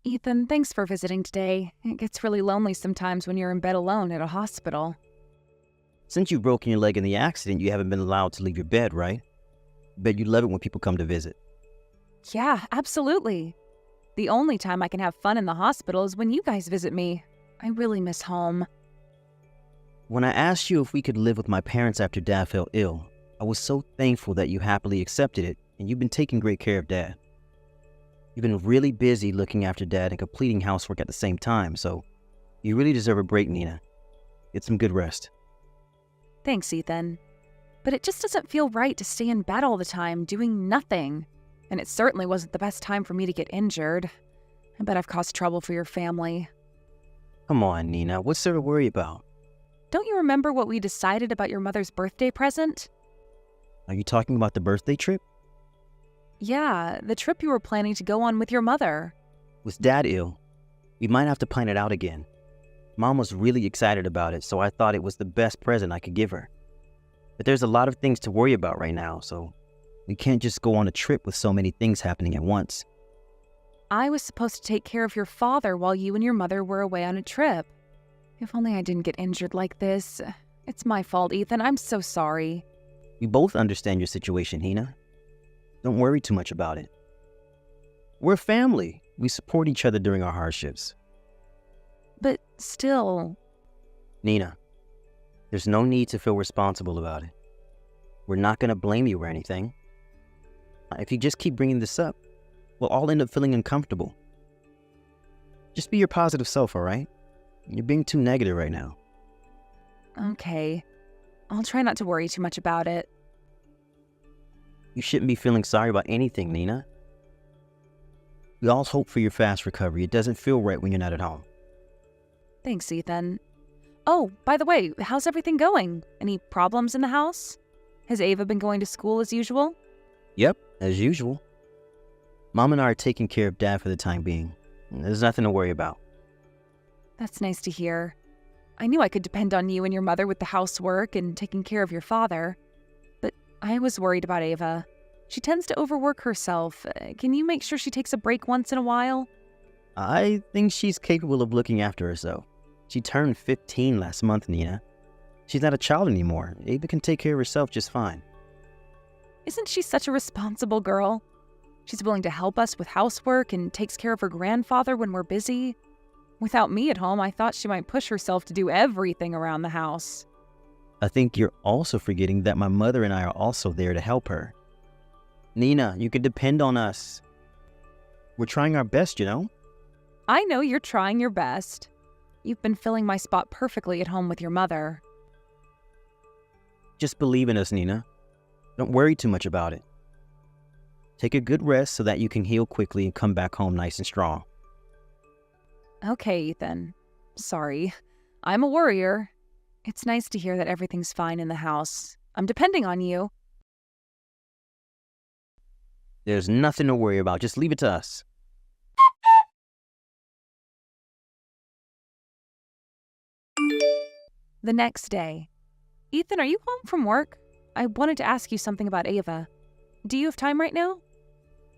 Ethan, thanks for visiting today. It gets really lonely sometimes when you're in bed alone at a hospital. Since you've broken your leg in the accident, you haven't been allowed to leave your bed, right? Bet you love it when people come to visit. Yeah, absolutely. The only time I can have fun in the hospital is when you guys visit me. I really miss home. When I asked you if we could live with my parents after Dad fell ill, I was so thankful that you happily accepted it, and you've been taking great care of Dad. You've been really busy looking after Dad and completing housework at the same time, so you really deserve a break, Nina. Get some good rest. Thanks, Ethan. But it just doesn't feel right to stay in bed all the time doing nothing. And it certainly wasn't the best time for me to get injured. I bet I've caused trouble for your family. Come on, Nina, what's there to worry about? Don't you remember what we decided about your mother's birthday present? Are you talking about the birthday trip? Yeah, the trip you were planning to go on with your mother. With Dad ill, we might have to plan it out again. Mom was really excited about it, so I thought it was the best present I could give her. But there's a lot of things to worry about right now, so we can't just go on a trip with so many things happening at once. I was supposed to take care of your father while you and your mother were away on a trip. If only I didn't get injured like this. It's my fault, Ethan. I'm so sorry. We both understand your situation, Nina. Don't worry too much about it. We're family. We support each other during our hardships. But still... Nina, there's no need to feel responsible about it. We're not going to blame you or anything. If you just keep bringing this up, we'll all end up feeling uncomfortable. Just be your positive self, all right? You're being too negative right now. Okay. I'll try not to worry too much about it. You shouldn't be feeling sorry about anything, Nina. We all hope for your fast recovery. It doesn't feel right when you're not at home. Thanks, Ethan. Oh, by the way, how's everything going? Any problems in the house? Has Ava been going to school as usual? Yep, as usual. Mom and I are taking care of Dad for the time being. There's nothing to worry about. That's nice to hear. I knew I could depend on you and your mother with the housework and taking care of your father. But I was worried about Ava. She tends to overwork herself. Can you make sure she takes a break once in a while? I think she's capable of looking after herself. She turned 15 last month, Nina. She's not a child anymore. Ava can take care of herself just fine. Isn't she such a responsible girl? She's willing to help us with housework and takes care of her grandfather when we're busy. Without me at home, I thought she might push herself to do everything around the house. I think you're also forgetting that my mother and I are also there to help her. Nina, you can depend on us. We're trying our best, you know? I know you're trying your best. You've been filling my spot perfectly at home with your mother. Just believe in us, Nina. Don't worry too much about it. Take a good rest so that you can heal quickly and come back home nice and strong. Okay, Ethan. Sorry. I'm a worrier. It's nice to hear that everything's fine in the house. I'm depending on you. There's nothing to worry about. Just leave it to us. The next day. Ethan, are you home from work? I wanted to ask you something about Ava. Do you have time right now?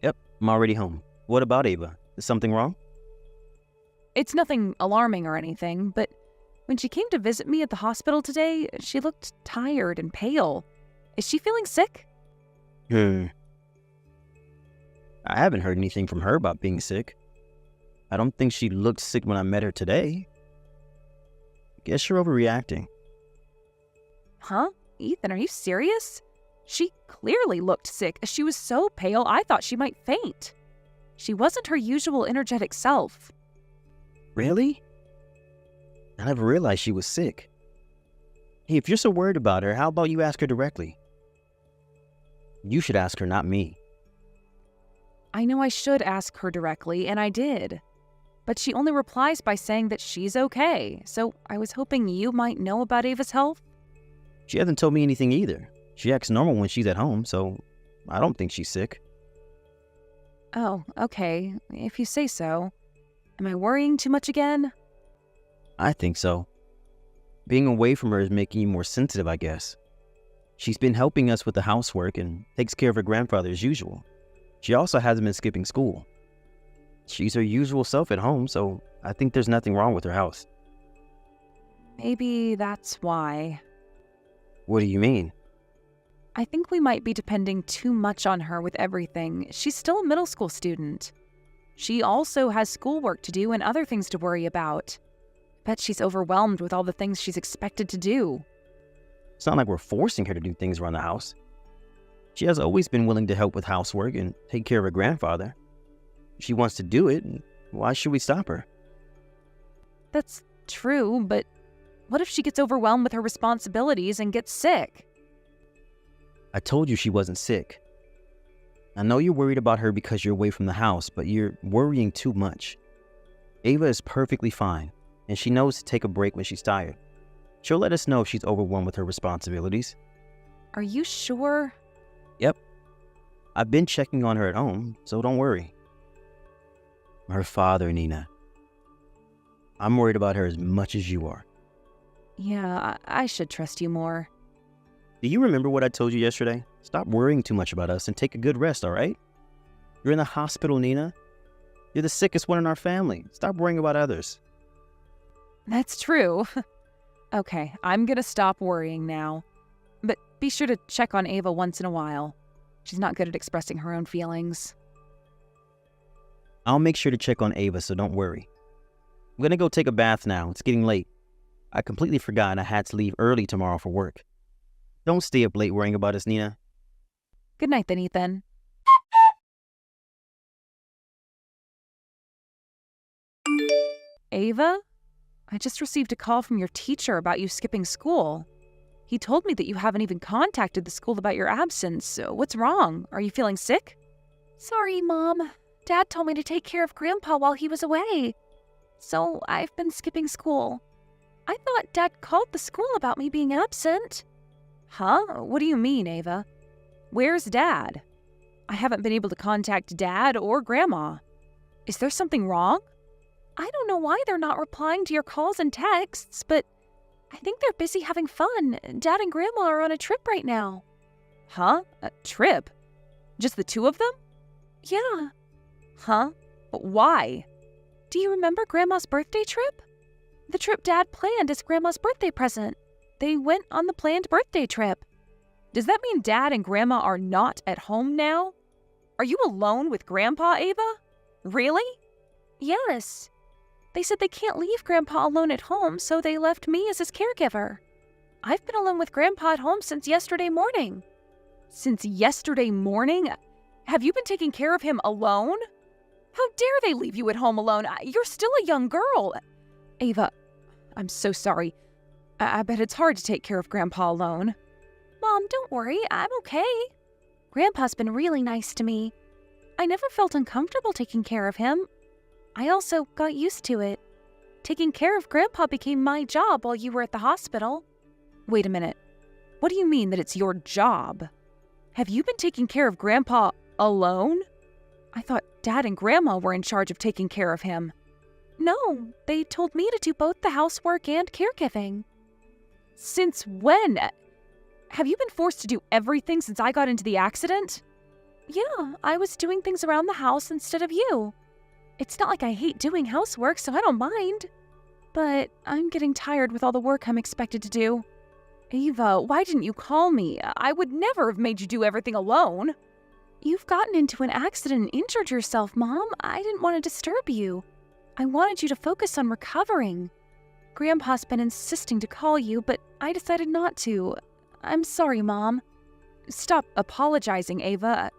Yep, I'm already home. What about Ava? Is something wrong? It's nothing alarming or anything, but when she came to visit me at the hospital today, she looked tired and pale. Is she feeling sick? I haven't heard anything from her about being sick. I don't think she looked sick when I met her today. Guess you're overreacting. Huh? Ethan, are you serious? She clearly looked sick. She was so pale, I thought she might faint. She wasn't her usual energetic self. Really? I never realized she was sick. Hey, if you're so worried about her, how about you ask her directly? You should ask her, not me. I know I should ask her directly, and I did. But she only replies by saying that she's okay, so I was hoping you might know about Ava's health. She hasn't told me anything either. She acts normal when she's at home, so I don't think she's sick. Oh, okay, if you say so. Am I worrying too much again? I think so. Being away from her is making you more sensitive, I guess. She's been helping us with the housework and takes care of her grandfather as usual. She also hasn't been skipping school. She's her usual self at home, so I think there's nothing wrong with her house. Maybe that's why. What do you mean? I think we might be depending too much on her with everything. She's still a middle school student. She also has schoolwork to do and other things to worry about. Bet she's overwhelmed with all the things she's expected to do. It's not like we're forcing her to do things around the house. She has always been willing to help with housework and take care of her grandfather. If she wants to do it, why should we stop her? That's true, but what if she gets overwhelmed with her responsibilities and gets sick? I told you she wasn't sick. I know you're worried about her because you're away from the house, but you're worrying too much. Ava is perfectly fine, and she knows to take a break when she's tired. She'll let us know if she's overwhelmed with her responsibilities. Are you sure? Yep. I've been checking on her at home, so don't worry. Her father, Nina. I'm worried about her as much as you are. Yeah, I should trust you more. Do you remember what I told you yesterday? Stop worrying too much about us and take a good rest, all right? You're in the hospital, Nina. You're the sickest one in our family. Stop worrying about others. That's true. Okay, I'm gonna stop worrying now. But be sure to check on Ava once in a while. She's not good at expressing her own feelings. I'll make sure to check on Ava, so don't worry. I'm gonna go take a bath now. It's getting late. I completely forgot I had to leave early tomorrow for work. Don't stay up late worrying about us, Nina. Good night then, Ethan. Ava? I just received a call from your teacher about you skipping school. He told me that you haven't even contacted the school about your absence. So what's wrong? Are you feeling sick? Sorry, Mom. Dad told me to take care of Grandpa while he was away. So I've been skipping school. I thought Dad called the school about me being absent. Huh? What do you mean, Ava? Where's Dad? I haven't been able to contact Dad or Grandma. Is there something wrong? I don't know why they're not replying to your calls and texts, but I think they're busy having fun. Dad and Grandma are on a trip right now. Huh? A trip? Just the two of them? Yeah. Huh? Why? Do you remember Grandma's birthday trip? The trip Dad planned as Grandma's birthday present. They went on the planned birthday trip. Does that mean Dad and Grandma are not at home now? Are you alone with Grandpa, Ava? Really? Yes. They said they can't leave Grandpa alone at home, so they left me as his caregiver. I've been alone with Grandpa at home since yesterday morning. Since yesterday morning? Have you been taking care of him alone? How dare they leave you at home alone? You're still a young girl. Ava, I'm so sorry. I bet it's hard to take care of Grandpa alone. Mom, don't worry. I'm okay. Grandpa's been really nice to me. I never felt uncomfortable taking care of him. I also got used to it. Taking care of Grandpa became my job while you were at the hospital. Wait a minute. What do you mean that it's your job? Have you been taking care of Grandpa alone? I thought Dad and Grandma were in charge of taking care of him. No, they told me to do both the housework and caregiving. Since when? Have you been forced to do everything since I got into the accident? Yeah, I was doing things around the house instead of you. It's not like I hate doing housework, so I don't mind. But I'm getting tired with all the work I'm expected to do. Ava, why didn't you call me? I would never have made you do everything alone. You've gotten into an accident and injured yourself, Mom. I didn't want to disturb you. I wanted you to focus on recovering. Grandpa's been insisting to call you, but I decided not to. I'm sorry, Mom. Stop apologizing, Ava.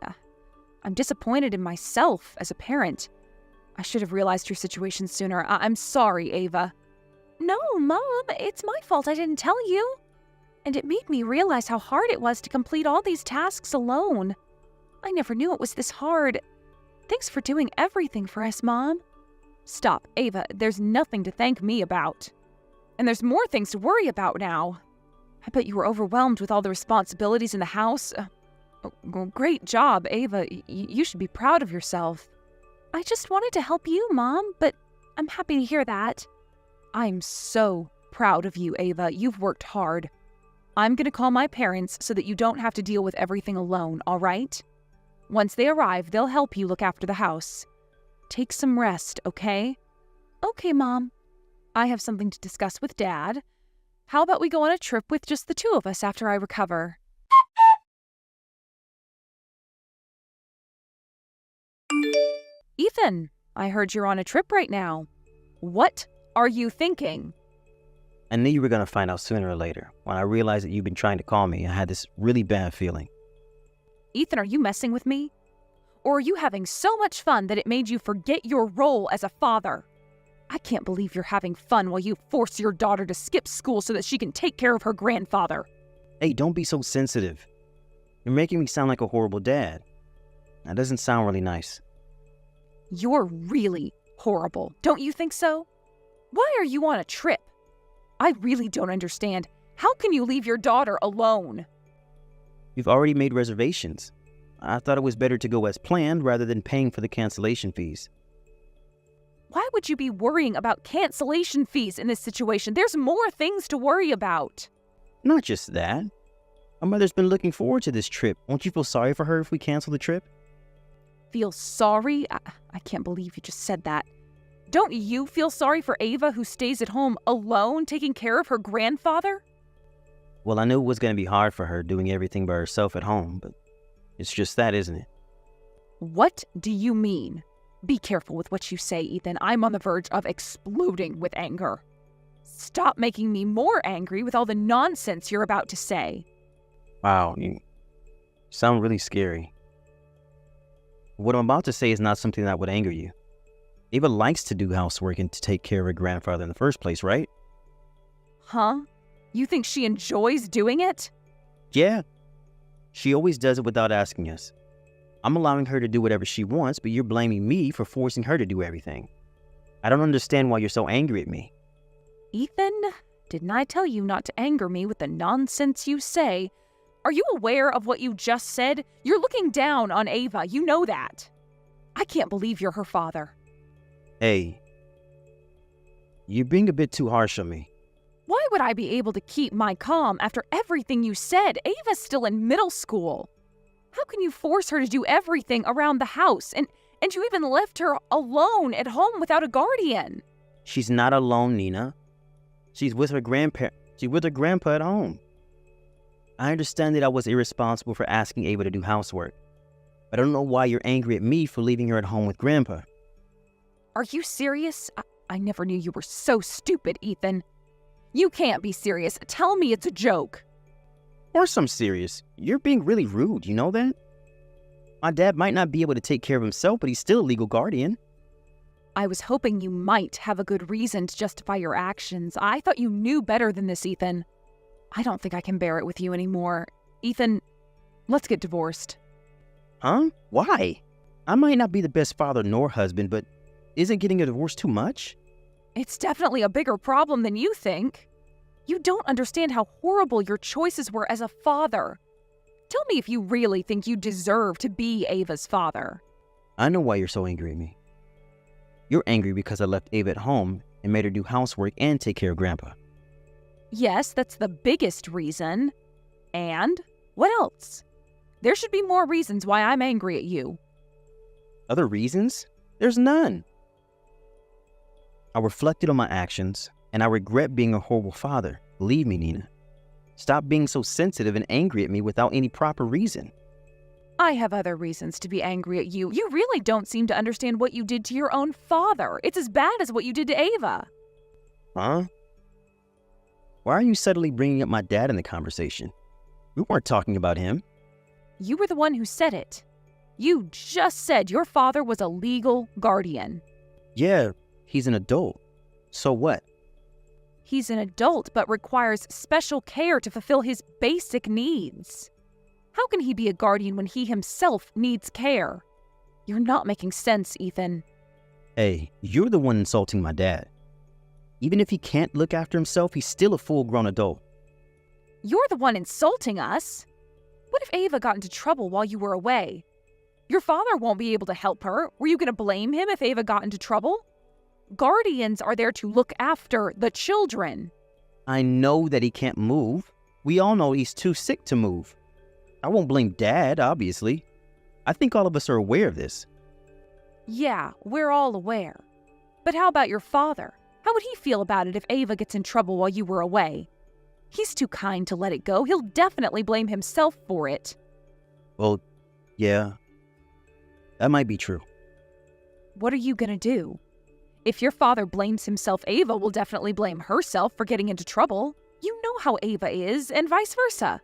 I'm disappointed in myself as a parent. I should have realized your situation sooner. I'm sorry, Ava. No, Mom, it's my fault I didn't tell you. And it made me realize how hard it was to complete all these tasks alone. I never knew it was this hard. Thanks for doing everything for us, Mom. Stop, Ava. There's nothing to thank me about. And there's more things to worry about now. I bet you were overwhelmed with all the responsibilities in the house. Great job, Ava. You should be proud of yourself. I just wanted to help you, Mom, but I'm happy to hear that. I'm so proud of you, Ava. You've worked hard. I'm going to call my parents so that you don't have to deal with everything alone, all right? Once they arrive, they'll help you look after the house. take some rest, okay? Okay, Mom. I have something to discuss with Dad. How about we go on a trip with just the two of us after I recover? Ethan, I heard you're on a trip right now. What are you thinking? I knew you were going to find out sooner or later. When I realized that you've been trying to call me, I had this really bad feeling. Ethan, are you messing with me? Or are you having so much fun that it made you forget your role as a father? I can't believe you're having fun while you force your daughter to skip school so that she can take care of her grandfather. Hey, don't be so sensitive. You're making me sound like a horrible dad. That doesn't sound really nice. You're really horrible, don't you think so? Why are you on a trip? I really don't understand. How can you leave your daughter alone? You've already made reservations. I thought it was better to go as planned rather than paying for the cancellation fees. Why would you be worrying about cancellation fees in this situation? There's more things to worry about. Not just that. My mother's been looking forward to this trip. Won't you feel sorry for her if we cancel the trip? Feel sorry? I can't believe you just said that. Don't you feel sorry for Ava, who stays at home alone taking care of her grandfather? Well, I knew it was going to be hard for her doing everything by herself at home, but it's just that, isn't it? What do you mean? Be careful with what you say, Ethan. I'm on the verge of exploding with anger. Stop making me more angry with all the nonsense you're about to say. Wow, you sound really scary. What I'm about to say is not something that would anger you. Ava likes to do housework and to take care of her grandfather in the first place, right? Huh? You think she enjoys doing it? Yeah. She always does it without asking us. I'm allowing her to do whatever she wants, but you're blaming me for forcing her to do everything. I don't understand why you're so angry at me. Ethan, didn't I tell you not to anger me with the nonsense you say? Are you aware of what you just said? You're looking down on Ava. You know that. I can't believe you're her father. Hey, you're being a bit too harsh on me. Why would I be able to keep my calm after everything you said? Ava's still in middle school. How can you force her to do everything around the house? And you even left her alone at home without a guardian. She's not alone, Nina. She's with her grandpa at home. I understand that I was irresponsible for asking Ava to do housework. But I don't know why you're angry at me for leaving her at home with Grandpa. Are you serious? I never knew you were so stupid, Ethan. You can't be serious. Tell me it's a joke. Of course I'm serious. You're being really rude, you know that? My dad might not be able to take care of himself, but he's still a legal guardian. I was hoping you might have a good reason to justify your actions. I thought you knew better than this, Ethan. I don't think I can bear it with you anymore. Ethan, let's get divorced. Huh? Why? I might not be the best father nor husband, but isn't getting a divorce too much? It's definitely a bigger problem than you think. You don't understand how horrible your choices were as a father. Tell me if you really think you deserve to be Ava's father. I know why you're so angry at me. You're angry because I left Ava at home and made her do housework and take care of Grandpa. Yes, that's the biggest reason. And what else? There should be more reasons why I'm angry at you. Other reasons? There's none. I reflected on my actions, and I regret being a horrible father. Believe me, Nina. Stop being so sensitive and angry at me without any proper reason. I have other reasons to be angry at you. You really don't seem to understand what you did to your own father. It's as bad as what you did to Ava. Huh? Why are you suddenly bringing up my dad in the conversation? We weren't talking about him. You were the one who said it. You just said your father was a legal guardian. Yeah, he's an adult. So what? He's an adult but requires special care to fulfill his basic needs. How can he be a guardian when he himself needs care? You're not making sense, Ethan. Hey, you're the one insulting my dad. Even if he can't look after himself, he's still a full-grown adult. You're the one insulting us. What if Ava got into trouble while you were away? Your father won't be able to help her. Were you going to blame him if Ava got into trouble? Guardians are there to look after the children. I know that he can't move. We all know he's too sick to move. I won't blame Dad, obviously. I think all of us are aware of this. Yeah, we're all aware. But how about your father? How would he feel about it if Ava gets in trouble while you were away? He's too kind to let it go. He'll definitely blame himself for it. Well, yeah, that might be true. What are you gonna do? If your father blames himself, Ava will definitely blame herself for getting into trouble. You know how Ava is, and vice versa.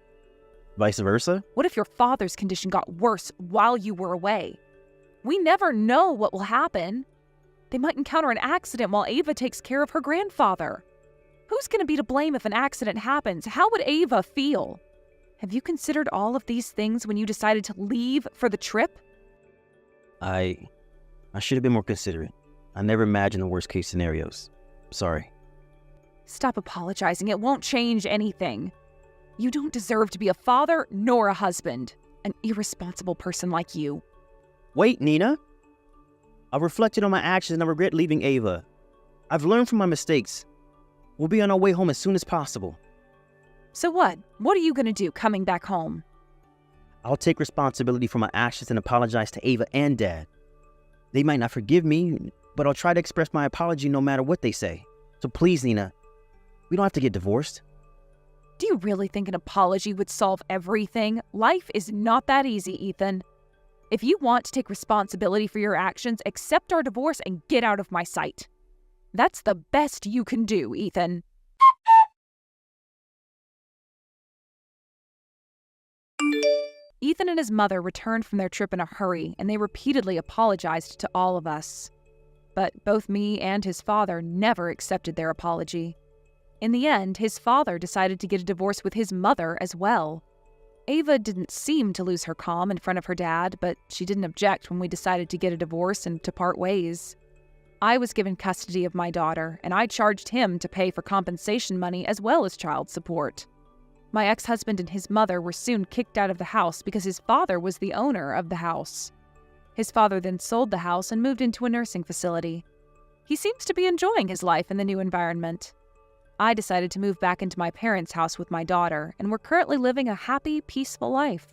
Vice versa? What if your father's condition got worse while you were away? We never know what will happen. They might encounter an accident while Ava takes care of her grandfather. Who's going to be to blame if an accident happens? How would Ava feel? Have you considered all of these things when you decided to leave for the trip? I should have been more considerate. I never imagined the worst case scenarios. Sorry. Stop apologizing. It won't change anything. You don't deserve to be a father nor a husband. An irresponsible person like you. Wait, Nina. I've reflected on my actions and I regret leaving Ava. I've learned from my mistakes. We'll be on our way home as soon as possible. So what? What are you going to do coming back home? I'll take responsibility for my actions and apologize to Ava and Dad. They might not forgive me, but I'll try to express my apology no matter what they say. So please, Nina, we don't have to get divorced. Do you really think an apology would solve everything? Life is not that easy, Ethan. If you want to take responsibility for your actions, accept our divorce and get out of my sight. That's the best you can do, Ethan. Ethan and his mother returned from their trip in a hurry, and they repeatedly apologized to all of us. But both me and his father never accepted their apology. In the end, his father decided to get a divorce with his mother as well. Ava didn't seem to lose her calm in front of her dad, but she didn't object when we decided to get a divorce and to part ways. I was given custody of my daughter, and I charged him to pay for compensation money as well as child support. My ex-husband and his mother were soon kicked out of the house because his father was the owner of the house. His father then sold the house and moved into a nursing facility. He seems to be enjoying his life in the new environment. I decided to move back into my parents' house with my daughter, and we're currently living a happy, peaceful life.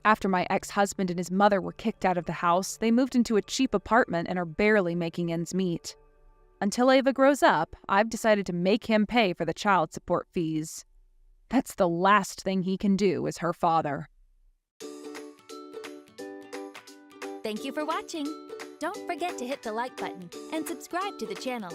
After my ex-husband and his mother were kicked out of the house, they moved into a cheap apartment and are barely making ends meet. Until Ava grows up, I've decided to make him pay for the child support fees. That's the last thing he can do as her father. Thank you for watching. Don't forget to hit the like button and subscribe to the channel.